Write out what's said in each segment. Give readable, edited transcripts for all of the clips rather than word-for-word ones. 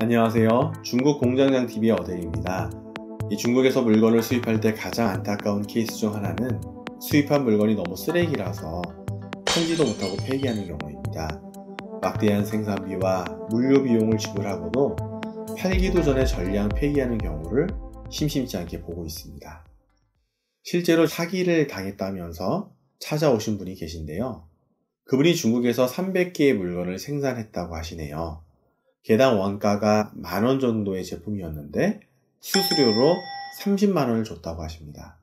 안녕하세요. 중국 공장장TV의 어데이입니다. 이 중국에서 물건을 수입할 때 가장 안타까운 케이스 중 하나는 수입한 물건이 너무 쓰레기라서 팔지도 못하고 폐기하는 경우입니다. 막대한 생산비와 물류 비용을 지불하고도 팔기도 전에 전량 폐기하는 경우를 심심치 않게 보고 있습니다. 실제로 사기를 당했다면서 찾아오신 분이 계신데요. 그분이 중국에서 300개의 물건을 생산했다고 하시네요. 개당 원가가 10,000원 정도의 제품이었는데 수수료로 300,000원을 줬다고 하십니다.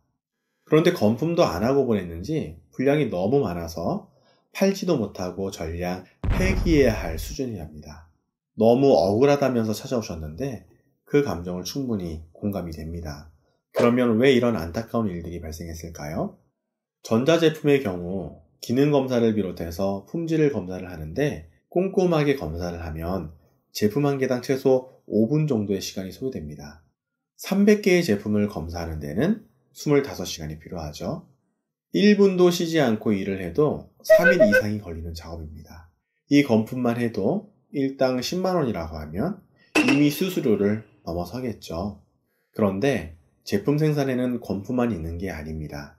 그런데 건품도 안 하고 보냈는지 분량이 너무 많아서 팔지도 못하고 전량 폐기해야 할 수준이랍니다. 너무 억울하다면서 찾아오셨는데 그 감정을 충분히 공감이 됩니다. 그러면 왜 이런 안타까운 일들이 발생했을까요? 전자제품의 경우 기능 검사를 비롯해서 품질을 검사를 하는데 꼼꼼하게 검사를 하면 제품 한 개당 최소 5분 정도의 시간이 소요됩니다. 300개의 제품을 검사하는 데는 25시간이 필요하죠. 1분도 쉬지 않고 일을 해도 3일 이상이 걸리는 작업입니다. 이 건품만 해도 일당 100,000원이라고 하면 이미 수수료를 넘어서겠죠. 그런데 제품 생산에는 건품만 있는 게 아닙니다.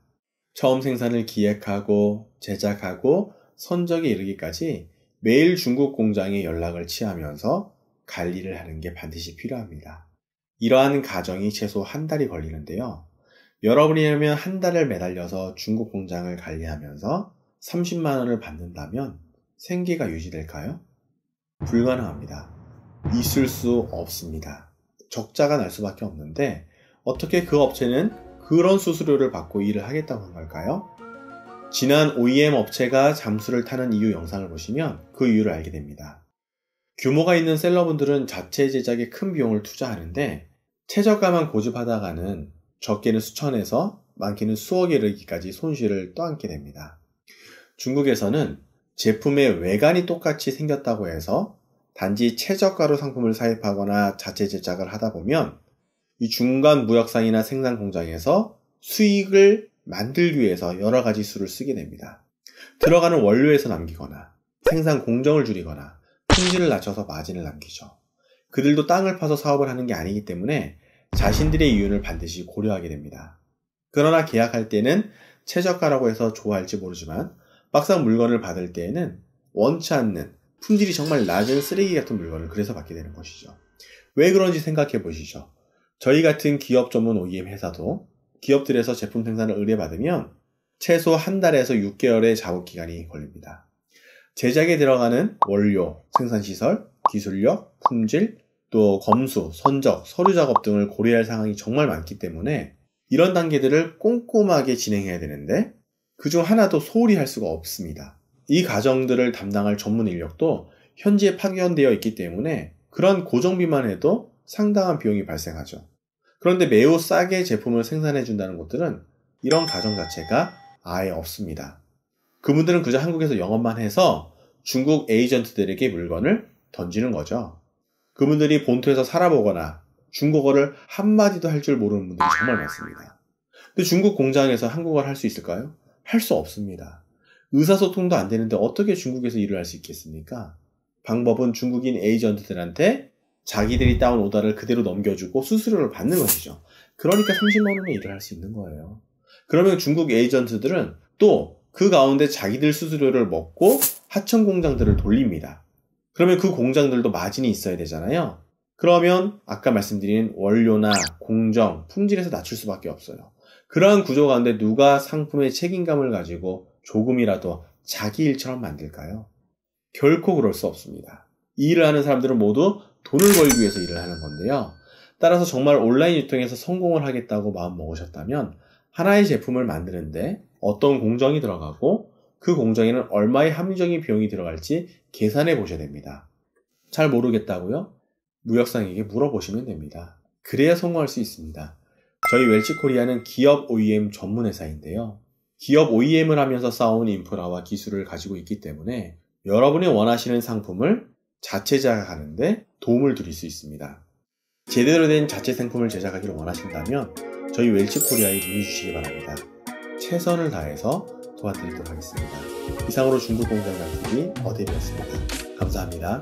처음 생산을 기획하고 제작하고 선적에 이르기까지 매일 중국 공장에 연락을 취하면서 관리를 하는 게 반드시 필요합니다. 이러한 과정이 최소 한 달이 걸리는데요. 여러분이라면 한 달을 매달려서 중국 공장을 관리하면서 300,000원을 받는다면 생계가 유지될까요? 불가능합니다. 있을 수 없습니다. 적자가 날 수밖에 없는데 어떻게 그 업체는 그런 수수료를 받고 일을 하겠다고 한 걸까요? 지난 OEM 업체가 잠수를 타는 이유 영상을 보시면 그 이유를 알게 됩니다. 규모가 있는 셀러분들은 자체 제작에 큰 비용을 투자하는데 최저가만 고집하다가는 적게는 수천에서 많게는 수억에 이르기까지 손실을 떠안게 됩니다. 중국에서는 제품의 외관이 똑같이 생겼다고 해서 단지 최저가로 상품을 사입하거나 자체 제작을 하다 보면 이 중간 무역상이나 생산 공장에서 수익을 만들기 위해서 여러 가지 수를 쓰게 됩니다. 들어가는 원료에서 남기거나 생산 공정을 줄이거나 품질을 낮춰서 마진을 남기죠. 그들도 땅을 파서 사업을 하는 게 아니기 때문에 자신들의 이윤을 반드시 고려하게 됩니다. 그러나 계약할 때는 최저가라고 해서 좋아할지 모르지만 막상 물건을 받을 때에는 원치 않는 품질이 정말 낮은 쓰레기 같은 물건을 그래서 받게 되는 것이죠. 왜 그런지 생각해 보시죠. 저희 같은 기업 전문 OEM 회사도 기업들에서 제품 생산을 의뢰받으면 최소 한 달에서 6개월의 작업기간이 걸립니다. 제작에 들어가는 원료, 생산시설, 기술력, 품질, 또 검수, 선적, 서류 작업 등을 고려할 상황이 정말 많기 때문에 이런 단계들을 꼼꼼하게 진행해야 되는데 그중 하나도 소홀히 할 수가 없습니다. 이 과정들을 담당할 전문 인력도 현지에 파견되어 있기 때문에 그런 고정비만 해도 상당한 비용이 발생하죠. 그런데 매우 싸게 제품을 생산해 준다는 곳들은 이런 과정 자체가 아예 없습니다. 그분들은 그저 한국에서 영업만 해서 중국 에이전트들에게 물건을 던지는 거죠. 그분들이 본토에서 살아보거나 중국어를 한마디도 할 줄 모르는 분들이 정말 많습니다. 근데 중국 공장에서 한국어를 할 수 있을까요? 할 수 없습니다. 의사소통도 안 되는데 어떻게 중국에서 일을 할 수 있겠습니까? 방법은 중국인 에이전트들한테 자기들이 따온 오더를 그대로 넘겨주고 수수료를 받는 것이죠. 그러니까 300,000원에 일을 할 수 있는 거예요. 그러면 중국 에이전트들은 또 그 가운데 자기들 수수료를 먹고 하청 공장들을 돌립니다. 그러면 그 공장들도 마진이 있어야 되잖아요. 그러면 아까 말씀드린 원료나 공정, 품질에서 낮출 수밖에 없어요. 그러한 구조 가운데 누가 상품의 책임감을 가지고 조금이라도 자기 일처럼 만들까요? 결코 그럴 수 없습니다. 이 일을 하는 사람들은 모두 돈을 벌기 위해서 일을 하는 건데요. 따라서 정말 온라인 유통에서 성공을 하겠다고 마음 먹으셨다면 하나의 제품을 만드는데 어떤 공정이 들어가고 그 공정에는 얼마의 합리적인 비용이 들어갈지 계산해 보셔야 됩니다. 잘 모르겠다고요? 무역상에게 물어보시면 됩니다. 그래야 성공할 수 있습니다. 저희 웰치코리아는 기업 OEM 전문 회사인데요. 기업 OEM을 하면서 쌓아온 인프라와 기술을 가지고 있기 때문에 여러분이 원하시는 상품을 자체 제작하는데 도움을 드릴 수 있습니다. 제대로 된 자체 상품을 제작하기를 원하신다면 저희 웰치코리아에 문의 주시기 바랍니다. 최선을 다해서 도와드리도록 하겠습니다. 이상으로 중국공장장TV 어데이였습니다. 감사합니다.